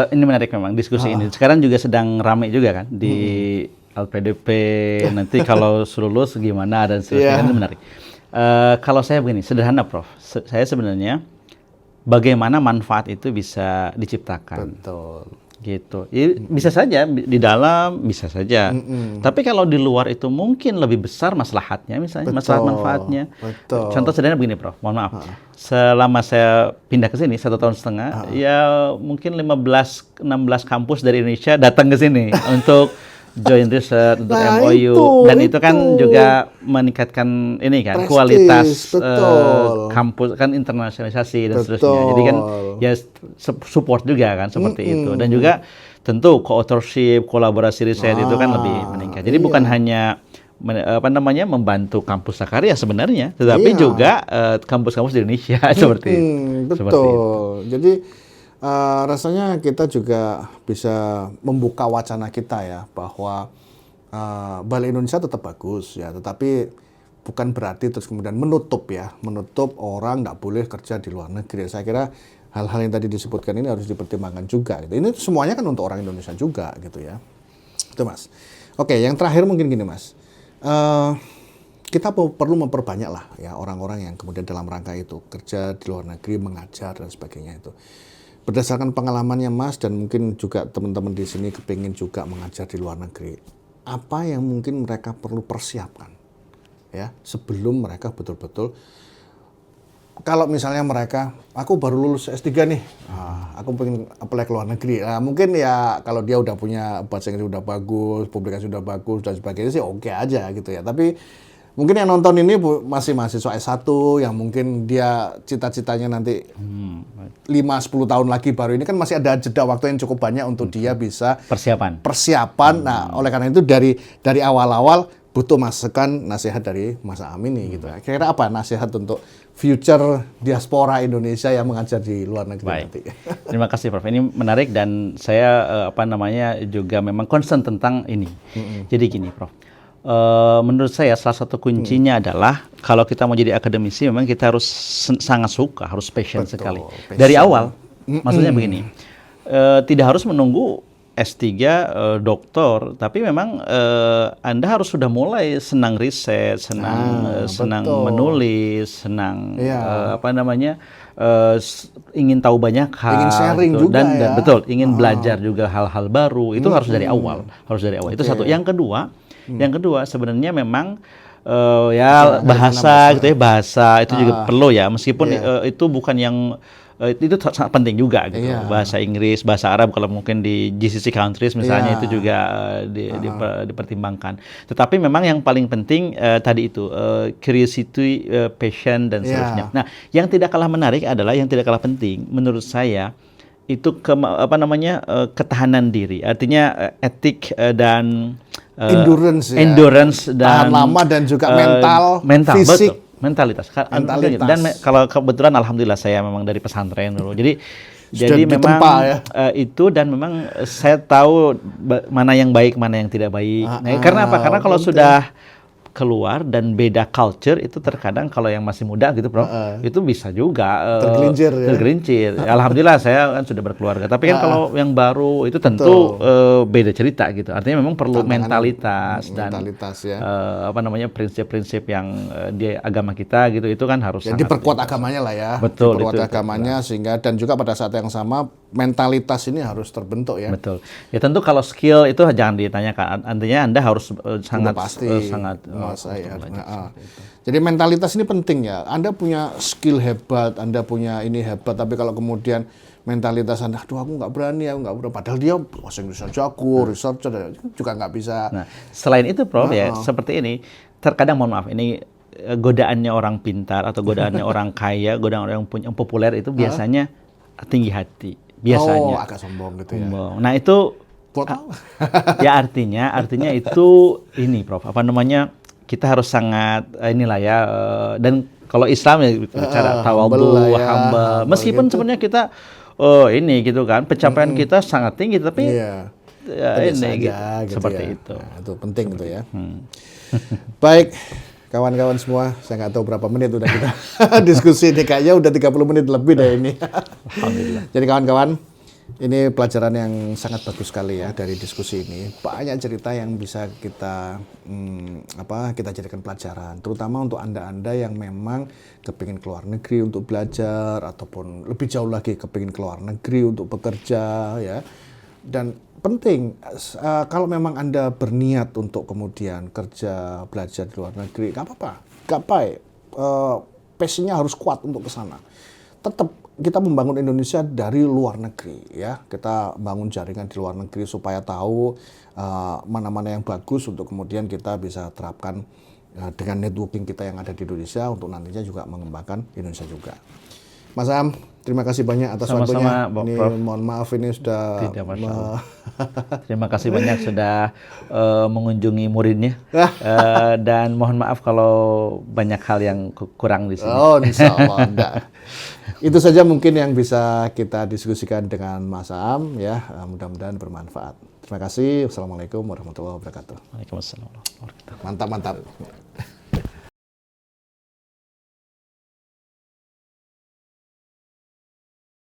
Ini menarik memang diskusi ini. Sekarang juga sedang ramai juga kan di LPDP. Nanti kalau lulus gimana dan sebagainya. Ini menarik. Kalau saya begini, sederhana Prof. Saya sebenarnya bagaimana manfaat itu bisa diciptakan. Betul. Gitu. Ya, bisa saja di dalam, bisa saja. Tapi kalau di luar itu mungkin lebih besar maslahatnya, misalnya maslahat manfaatnya. Betul. Contoh sederhana begini, Prof. Mohon maaf. Selama saya pindah ke sini 1,5 tahun, ya mungkin 15-16 kampus dari Indonesia datang ke sini untuk join research, untuk MOU, dan itu kan juga meningkatkan ini kan prestige, kualitas kampus kan, internasionalisasi dan seterusnya. Jadi kan ya support juga kan seperti itu, dan juga tentu co-authorship, kolaborasi riset itu kan lebih meningkat. Jadi bukan hanya membantu kampus Sakarya sebenarnya, tetapi juga kampus-kampus di Indonesia seperti itu. Betul. Seperti itu. Jadi rasanya kita juga bisa membuka wacana kita ya bahwa balik Indonesia tetap bagus ya, tetapi bukan berarti terus kemudian menutup orang nggak boleh kerja di luar negeri. Saya kira hal-hal yang tadi disebutkan ini harus dipertimbangkan juga. Gitu. Ini semuanya kan untuk orang Indonesia juga gitu ya. Itu Mas. Oke, yang terakhir mungkin gini Mas. Kita perlu memperbanyak lah ya orang-orang yang kemudian dalam rangka itu kerja di luar negeri, mengajar dan sebagainya itu. Berdasarkan pengalamannya Mas dan mungkin juga teman-teman di sini kepingin juga mengajar di luar negeri, apa yang mungkin mereka perlu persiapkan ya sebelum mereka betul-betul, kalau misalnya mereka, aku baru lulus S3 nih, aku pengen apply ke luar negeri, mungkin ya kalau dia udah punya bahasa Inggris udah bagus, publikasi udah bagus dan sebagainya sih oke aja gitu ya. Tapi mungkin yang nonton ini masih mahasiswa S1 yang mungkin dia cita-citanya nanti 5-10 tahun lagi baru ini kan masih ada jeda waktu yang cukup banyak untuk dia bisa persiapan. Nah, oleh karena itu dari awal-awal butuh masukan nasihat dari Mas Aam ini gitu. Kira-kira apa nasihat untuk future diaspora Indonesia yang mengajar di luar negeri nanti? Terima kasih Prof. Ini menarik dan saya juga memang concern tentang ini. Jadi gini Prof. Menurut saya salah satu kuncinya adalah kalau kita mau jadi akademisi memang kita harus sangat suka, harus passion sekali. Dari awal. Maksudnya begini. Tidak harus menunggu S3 doktor, tapi memang Anda harus sudah mulai senang riset, senang menulis, senang ingin tahu banyak hal, ingin sharing gitu. Juga dan betul, ingin belajar juga hal-hal baru. Itu harus dari awal, Itu satu. Yang kedua sebenarnya memang bahasa gitu ya, bahasa itu juga perlu ya, meskipun itu bukan yang itu sangat penting juga gitu. Bahasa Inggris, bahasa Arab kalau mungkin di GCC countries misalnya itu juga dipertimbangkan. Tetapi memang yang paling penting tadi itu curiosity, passion dan seterusnya. Nah, yang tidak kalah menarik adalah yang tidak kalah penting menurut saya itu ketahanan diri. Artinya etik dan endurance dan tahan lama dan juga mental fisik. Betul. Mentalitas. Dan kalau kebetulan alhamdulillah saya memang dari pesantren dulu. Jadi memang itu dan memang saya tahu mana yang baik, mana yang tidak baik. Karena apa? Karena kalau sudah keluar dan beda culture itu terkadang kalau yang masih muda gitu Prof, itu bisa juga tergelincir. Alhamdulillah saya kan sudah berkeluarga. Tapi kan kalau yang baru itu tentu beda cerita gitu. Artinya memang perlu mentalitas dan prinsip-prinsip yang di agama kita gitu itu kan harus sangat diperkuat agamanya lah ya. Betul. Diperkuat agamanya sehingga dan juga pada saat yang sama mentalitas ini harus terbentuk ya. Betul. Ya tentu kalau skill itu jangan ditanyakan. Artinya Anda harus sangat Jadi mentalitas ini penting ya. Anda punya skill hebat, Anda punya ini hebat, tapi kalau kemudian mentalitas Anda, aduh aku nggak berani, padahal dia bahasa Inggris jago, researcher juga nggak bisa. Nah, selain itu Prof ya seperti ini, terkadang mohon maaf ini godaannya orang pintar atau godaannya orang kaya, godaan orang yang populer itu biasanya tinggi hati, biasanya. Agak sombong gitu ya. Nah itu ya artinya itu ini Prof, kita harus sangat dan kalau Islam ya cara tawadhu, humble. Meskipun sebenarnya kita ini gitu kan, pencapaian kita sangat tinggi tapi seperti itu. Nah, itu penting itu ya. Baik, kawan-kawan semua, saya nggak tahu berapa menit udah kita diskusi ini, kayaknya udah 30 menit lebih deh ini. Alhamdulillah. Jadi kawan-kawan, ini pelajaran yang sangat bagus sekali ya dari diskusi ini. Banyak cerita yang bisa kita kita jadikan pelajaran, terutama untuk Anda-Anda yang memang kepingin keluar negeri untuk belajar ataupun lebih jauh lagi kepingin keluar negeri untuk bekerja ya. Dan penting kalau memang Anda berniat untuk kemudian kerja belajar di luar negeri, nggak apa-apa, passionnya harus kuat untuk ke sana. Tetap kita membangun Indonesia dari luar negeri ya, kita bangun jaringan di luar negeri supaya tahu mana-mana yang bagus untuk kemudian kita bisa terapkan dengan networking kita yang ada di Indonesia untuk nantinya juga mengembangkan Indonesia juga. Mas Aam, terima kasih banyak atas waktunya. Ini mohon maaf ini sudah. Terima kasih banyak sudah mengunjungi muridnya. Dan mohon maaf kalau banyak hal yang kurang di sini. Insya Allah enggak. Itu saja mungkin yang bisa kita diskusikan dengan Mas Aam ya. Mudah-mudahan bermanfaat. Terima kasih. Wassalamualaikum warahmatullahi wabarakatuh. Waalaikumsalam warahmatullahi wabarakatuh. Mantap.